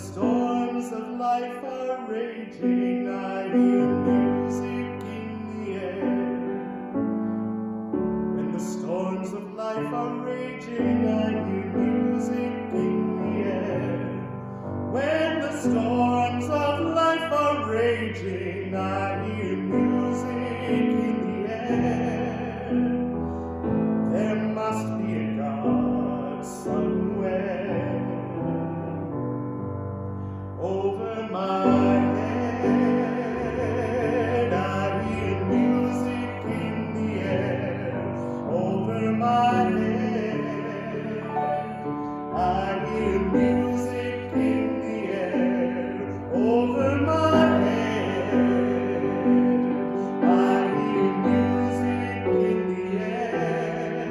storms of life are raging, I hear music in the air. When the storms of life are raging, I hear music in the air. When the storms of life are raging, I hear music in the air. There must be a God somewhere. Over my head, I hear music in the air. Over my head, I hear music in the air. Over my head, I hear music in the air.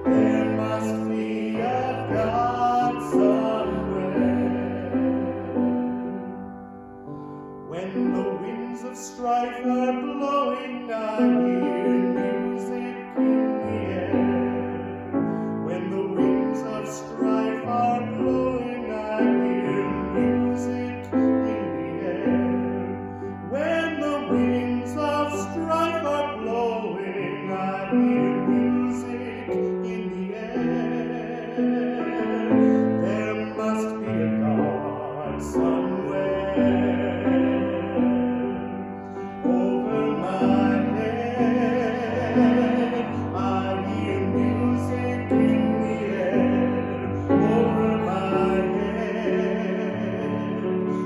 There must be a God somewhere. When the winds of strife are blowing, I hear music in the air. When the winds of strife are blowing, I hear music in the air. When the winds of strife are blowing, I hear music in the air. There must be a God somewhere. Over my head, I hear music in the air. Over my head,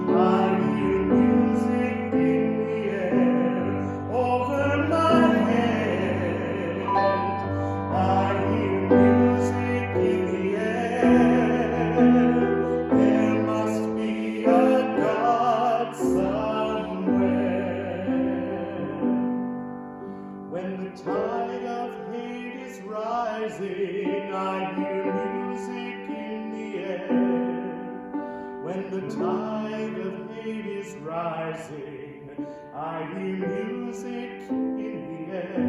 I hear music in the air. Over my head, I hear music in the air. There must be a God somewhere. When the tide of hate is rising, I hear music in the air. When the tide of hate is rising, I hear music in the air.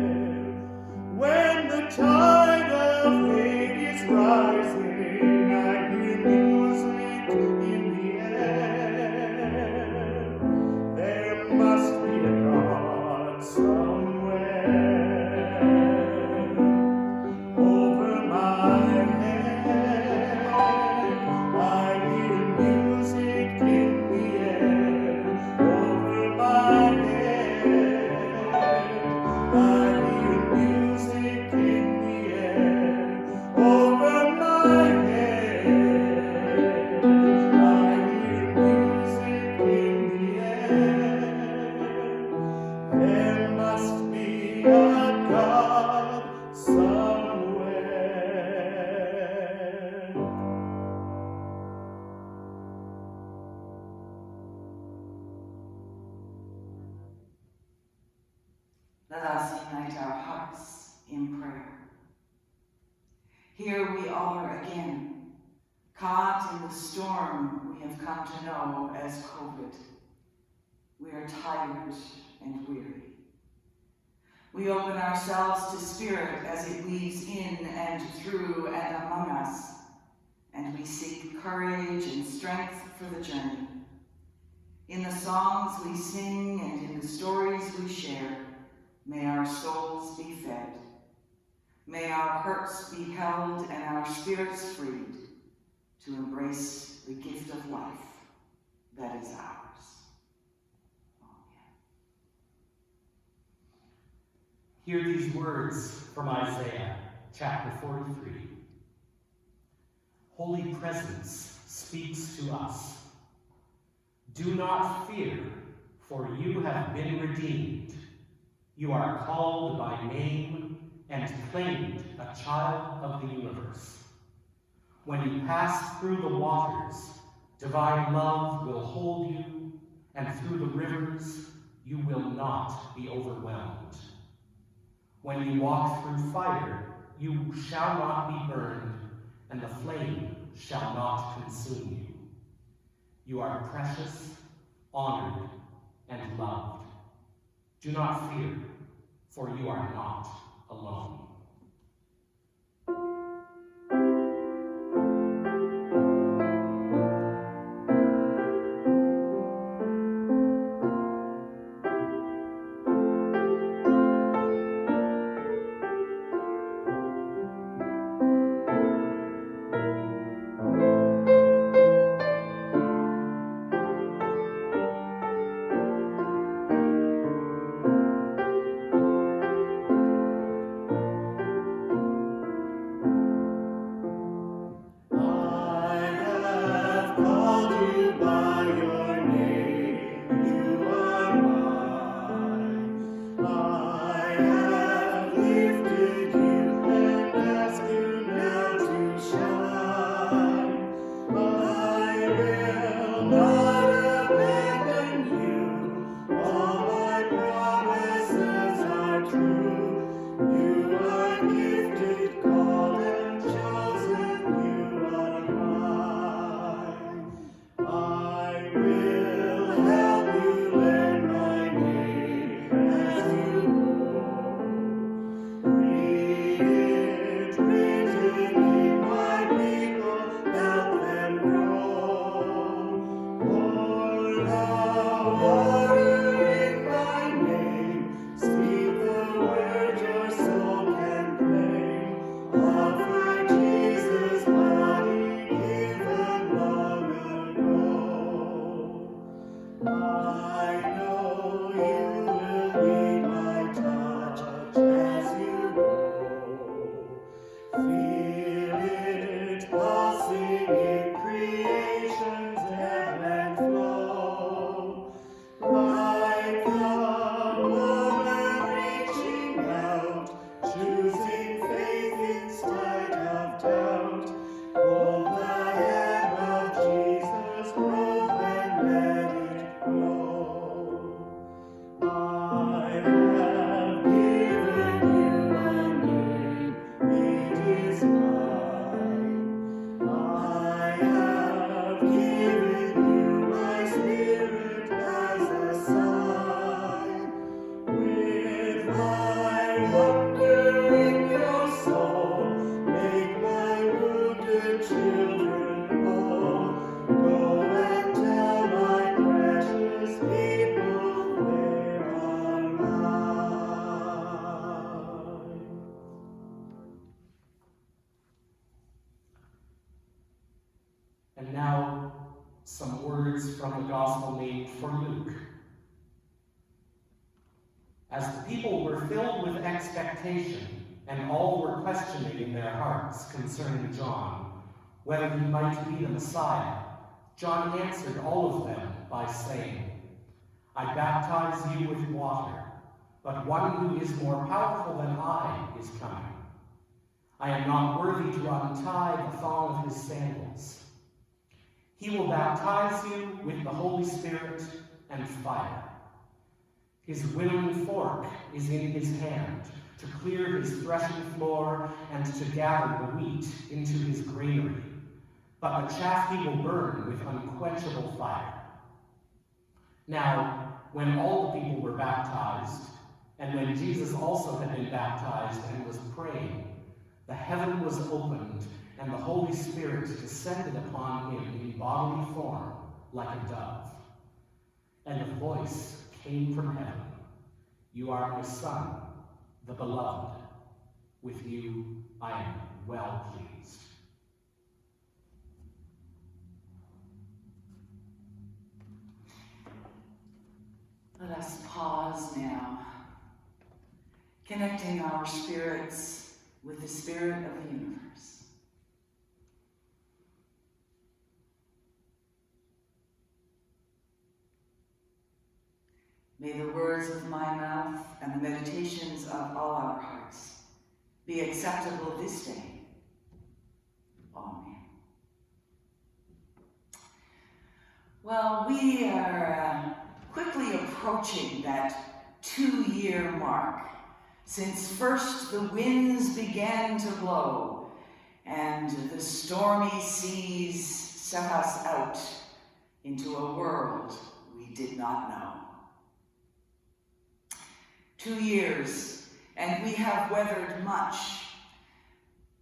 When the tide of hate is rising, I hear music in the air. There must be a God somewhere. Over my head, I hear music in the air. Over my head, I hear music in the air. Over my head, I hear music in the air. There must be a God somewhere. Let us unite our hearts in prayer. Here we are again, caught in the storm we have come to know as COVID. We are tired and weary. We open ourselves to Spirit as it weaves in and through and among us, and we seek courage and strength for the journey. In the songs we sing and in the stories we share, may our souls be fed. May our hurts be held and our spirits freed to embrace the gift of life that is ours. Amen. Hear these words from Isaiah, chapter 43. Holy presence speaks to us. Do not fear, for you have been redeemed. You are called by name and claimed a child of the universe. When you pass through the waters, divine love will hold you, and through the rivers, you will not be overwhelmed. When you walk through fire, you shall not be burned, and the flame shall not consume you. You are precious, honored, and loved. Do not fear, for you are not alone. from the Gospel named for Luke. As the people were filled with expectation, and all were questioning in their hearts concerning John, whether he might be the Messiah, John answered all of them by saying, I baptize you with water, but one who is more powerful than I is coming. I am not worthy to untie the thong of his sandals. He will baptize you with the Holy Spirit and fire. His winnowing fork is in his hand to clear his threshing floor and to gather the wheat into his granary. But the chaff he will burn with unquenchable fire. Now, when all the people were baptized, and when Jesus also had been baptized and was praying, the heaven was opened, and the Holy Spirit descended upon him in bodily form like a dove. And a voice came from heaven, You are my Son, the Beloved. With you I am well pleased. Let us pause now, connecting our spirits with the Spirit of the universe. May the words of my mouth and the meditations of all our hearts be acceptable this day. Amen. Well, we are quickly approaching that 2-year mark since first the winds began to blow and the stormy seas set us out into a world we did not know. 2 years, and we have weathered much.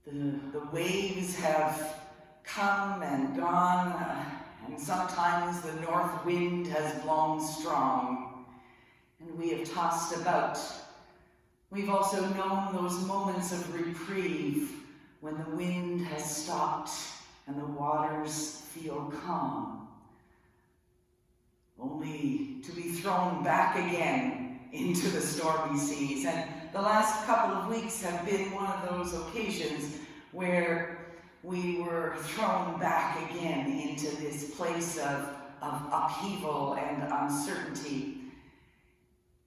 The waves have come and gone, and sometimes the north wind has blown strong, and we have tossed about. We've also known those moments of reprieve when the wind has stopped and the waters feel calm, only to be thrown back again into the stormy seas. And the last couple of weeks have been one of those occasions where we were thrown back again into this place of upheaval and uncertainty.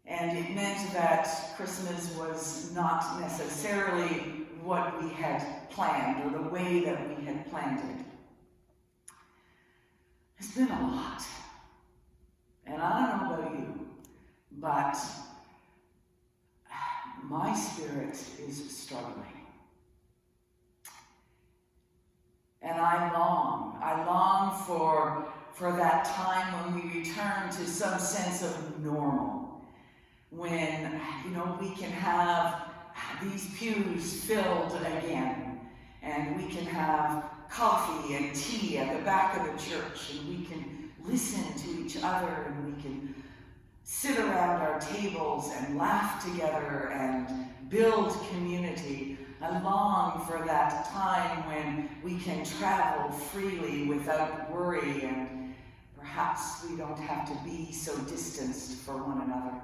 And it meant that Christmas was not necessarily what we had planned or the way that we had planned it. It's been a lot. And I don't know about you, but my spirit is struggling. And I long for that time when we return to some sense of normal. When, we can have these pews filled again, and we can have coffee and tea at the back of the church, and we can listen to each other, and we can sit around our tables and laugh together and build community. I long for that time when we can travel freely without worry, and perhaps we don't have to be so distanced for one another.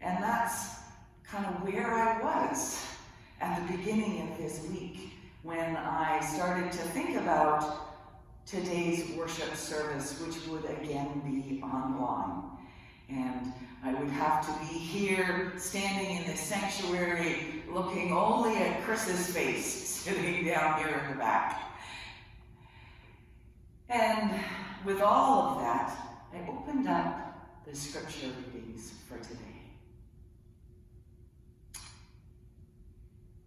And that's kind of where I was at the beginning of this week when I started to think about today's worship service, which would again be online. And I would have to be here, standing in the sanctuary, looking only at Chris's face, sitting down here in the back. And with all of that, I opened up the scripture readings for today.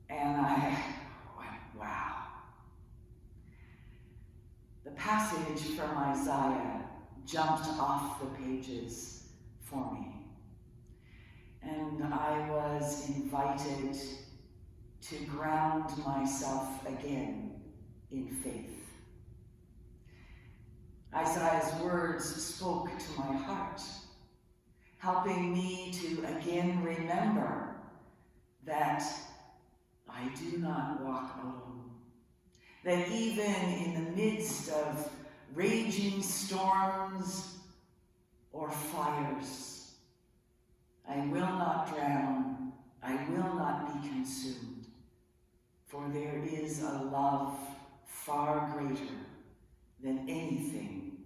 And I went, wow. The passage from Isaiah jumped off the pages for me. And I was invited to ground myself again in faith. Isaiah's words spoke to my heart, helping me to again remember that I do not walk alone. That even in the midst of raging storms or fires. I will not drown, I will not be consumed, for there is a love far greater than anything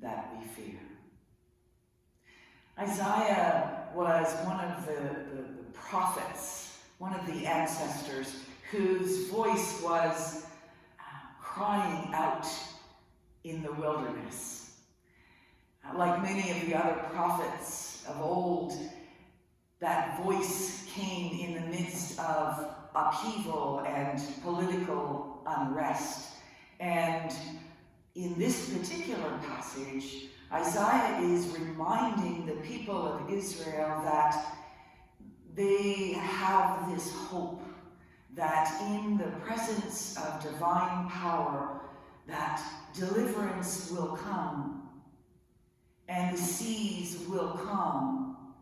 that we fear. Isaiah was one of the prophets, one of the ancestors whose voice was crying out in the wilderness. Like many of the other prophets of old, that voice came in the midst of upheaval and political unrest. And in this particular passage, Isaiah is reminding the people of Israel that they have this hope that in the presence of divine power, that deliverance will come, and the seas will calm,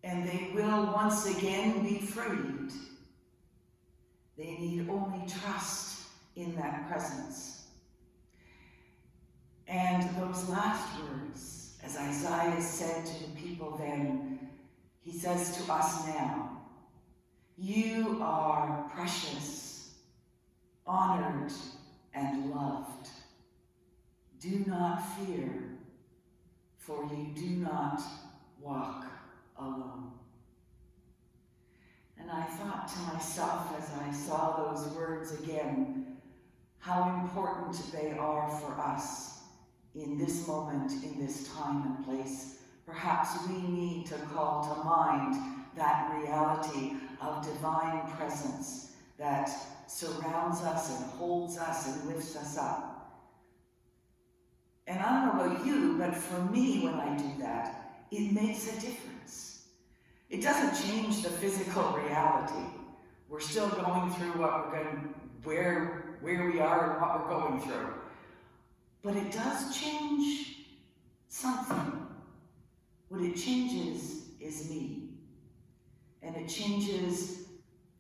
and they will once again be freed. They need only trust in that presence. And those last words, as Isaiah said to the people then, he says to us now, you are precious, honored, and loved. Do not fear, for you do not walk alone. And I thought to myself as I saw those words again, how important they are for us in this moment, in this time and place. Perhaps we need to call to mind that reality of divine presence that surrounds us and holds us and lifts us up. And I don't know about you, but for me, when I do that, it makes a difference. It doesn't change the physical reality. We're still going through where we are and what we're going through. But it does change something. What it changes is me. And it changes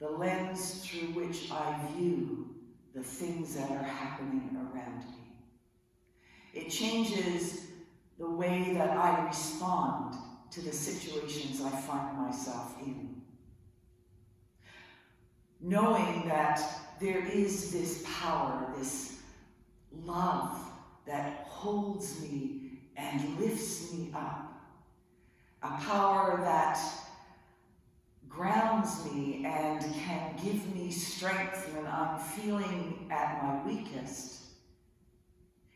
the lens through which I view the things that are happening around me. It changes the way that I respond to the situations I find myself in. Knowing that there is this power, this love that holds me and lifts me up. A power that grounds me and can give me strength when I'm feeling at my weakest.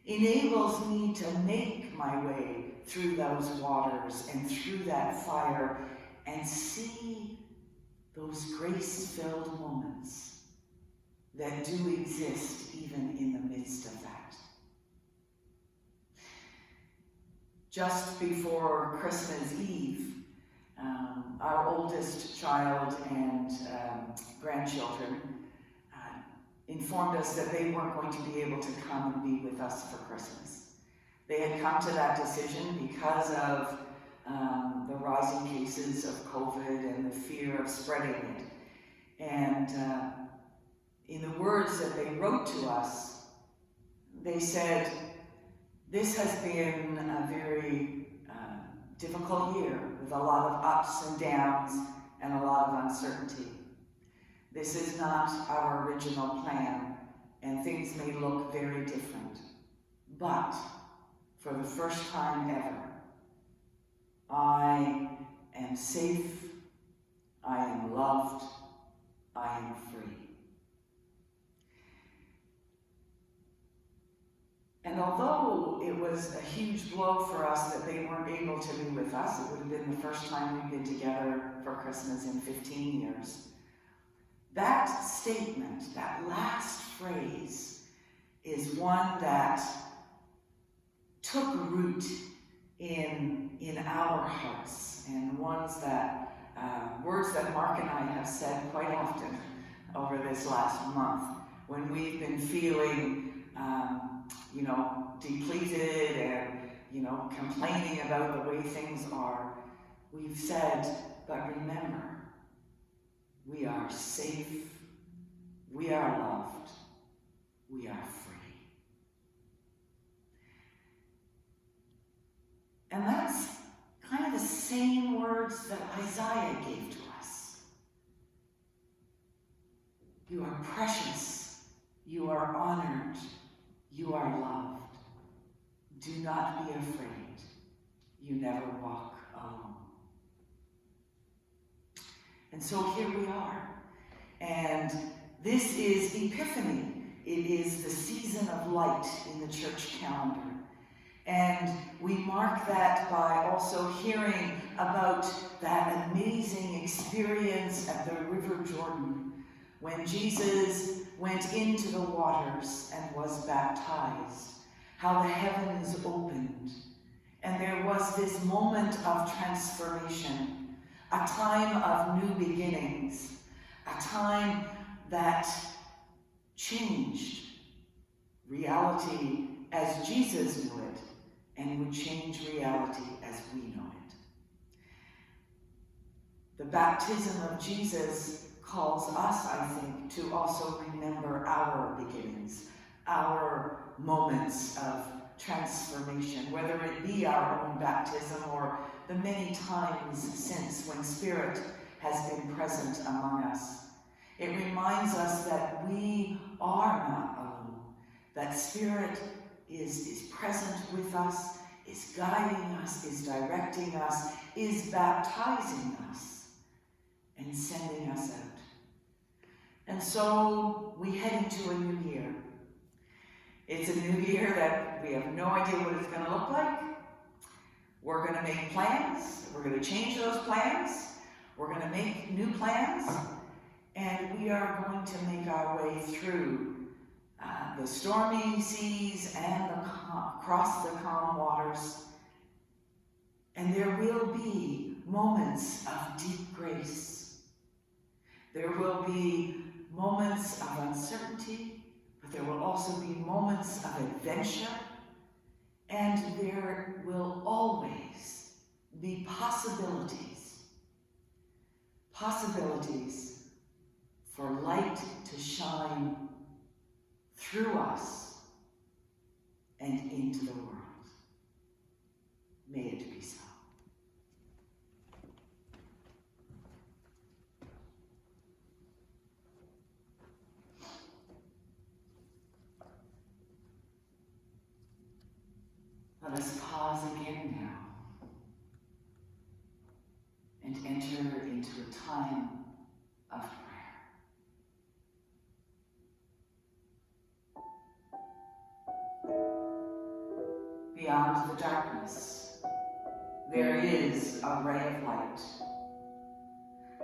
Enables me to make my way through those waters and through that fire and see those grace-filled moments that do exist even in the midst of that. Just before Christmas Eve, our oldest child and grandchildren informed us that they weren't going to be able to come and be with us for Christmas. They had come to that decision because of the rising cases of COVID and the fear of spreading it. And in the words that they wrote to us, they said, "This has been a very difficult year with a lot of ups and downs and a lot of uncertainty. This is not our original plan, and things may look very different. But for the first time ever, I am safe, I am loved, I am free." And although it was a huge blow for us that they weren't able to be with us, it would have been the first time we'd been together for Christmas in 15 years. That statement, that last phrase, is one that took root in our hearts, and words that Mark and I have said quite often over this last month when we've been feeling depleted and, complaining about the way things are. We've said, but remember, we are safe, we are loved, we are free. words that Isaiah gave to us. You are precious, you are honored, you are loved. Do not be afraid, you never walk alone. And so here we are, and this is Epiphany. It is the season of light in the church calendar. And we mark that by also hearing about that amazing experience at the River Jordan when Jesus went into the waters and was baptized, how the heavens opened, and there was this moment of transformation, a time of new beginnings, a time that changed reality as Jesus knew it, and would change reality as we know it. The baptism of Jesus calls us, I think, to also remember our beginnings, our moments of transformation, whether it be our own baptism or the many times since when Spirit has been present among us. It reminds us that we are not alone, that Spirit is present with us, is guiding us, is directing us, is baptizing us, and sending us out. And so we head into a new year. It's a new year that we have no idea what it's going to look like. We're going to make plans. We're going to change those plans. We're going to make new plans. And we are going to make our way through the stormy seas and across the calm waters. And there will be moments of deep grace. There will be moments of uncertainty, but there will also be moments of adventure. And there will always be possibilities. Possibilities for light to shine through us and into the world. May it be so. Let us pause again now and enter into a time of prayer. Beyond the darkness, there is a ray of light,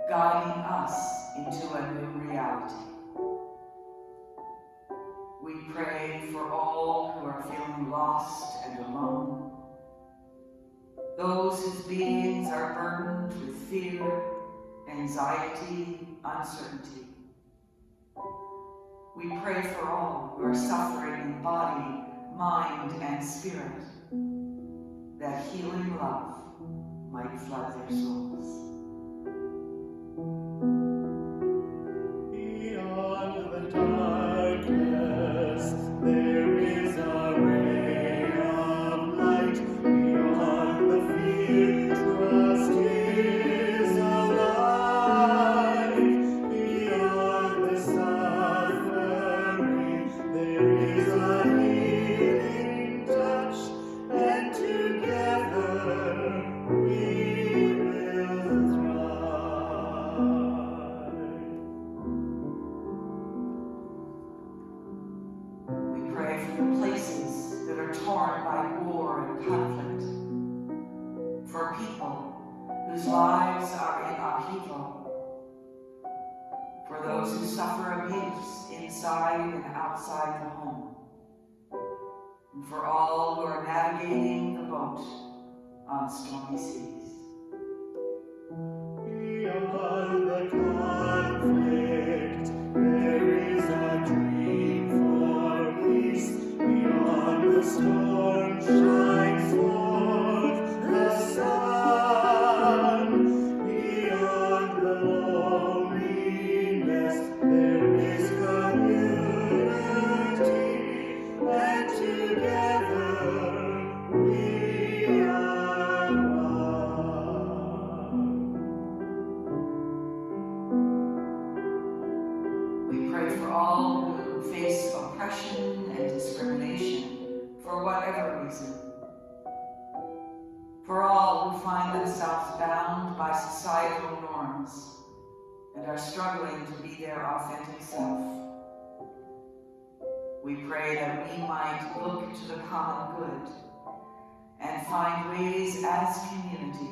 guiding us into a new reality. We pray for all who are feeling lost and alone, those whose beings are burdened with fear, anxiety, uncertainty. We pray for all who are suffering in body, mind, and spirit, that healing love might flood their souls. Beyond the darkness, there is a ray of light. Beyond the fear, trust is alive. Beyond the suffering, there is a healing touch, and together we will thrive. We pray for the places that are torn by war and conflict, for people whose lives are in upheaval, for those who suffer abuse inside and outside the home, and for all who are navigating the boat on stormy seas. Beyond the conflict, there is a dream for peace. Beyond the storm shines forth the sun. Beyond the loneliness, there is community, and together we are one. We pray for all who face oppression and discrimination for whatever reason. For all who find themselves bound by societal norms and are struggling to be their authentic self. We pray that we might look to the common good and find ways as community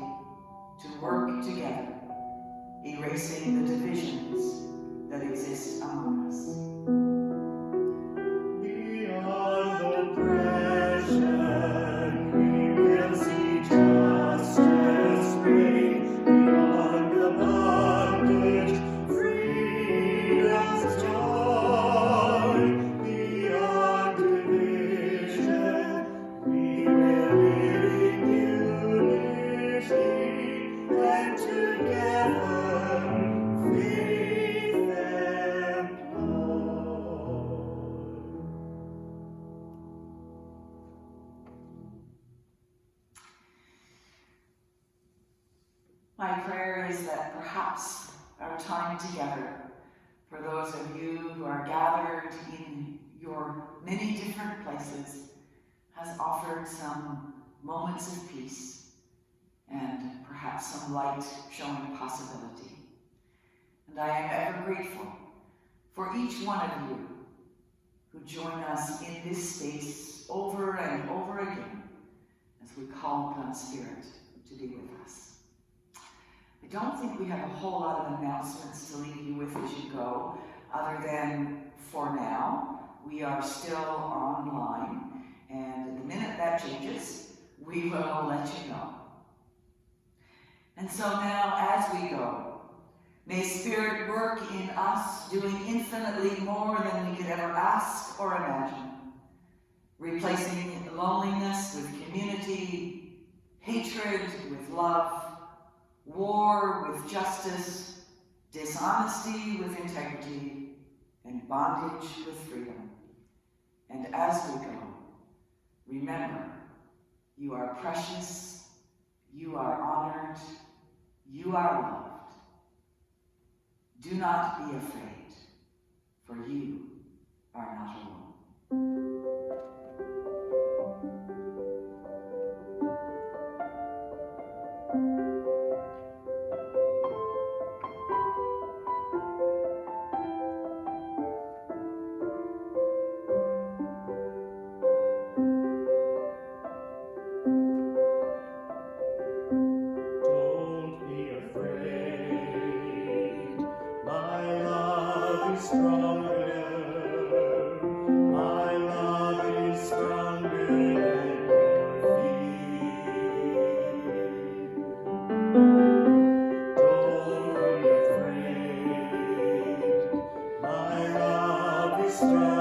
to work together, erasing the divisions that exist among us. Beyond oppression, we will see justice reign. Beyond the bondage, freedom's joy. Beyond division, we will live in unity, and together faith employ. My prayer is that perhaps our time together, for those of you who are gathered in your many different places, has offered some moments of peace and perhaps some light showing possibility. And I am ever grateful for each one of you who join us in this space over and over again as we call upon Spirit to be with us. I don't think we have a whole lot of announcements to leave you with as you go, other than, for now, we are still online, and the minute that changes, we will let you know. And so now, as we go, may Spirit work in us, doing infinitely more than we could ever ask or imagine, replacing loneliness with community, hatred with love, war with justice, dishonesty with integrity, and bondage with freedom. And as we go, remember, you are precious, you are honored, you are loved. Do not be afraid, for you are not alone. Don't be afraid, my love is stronger. My love is stronger than your fear. Don't be afraid, my love is stronger.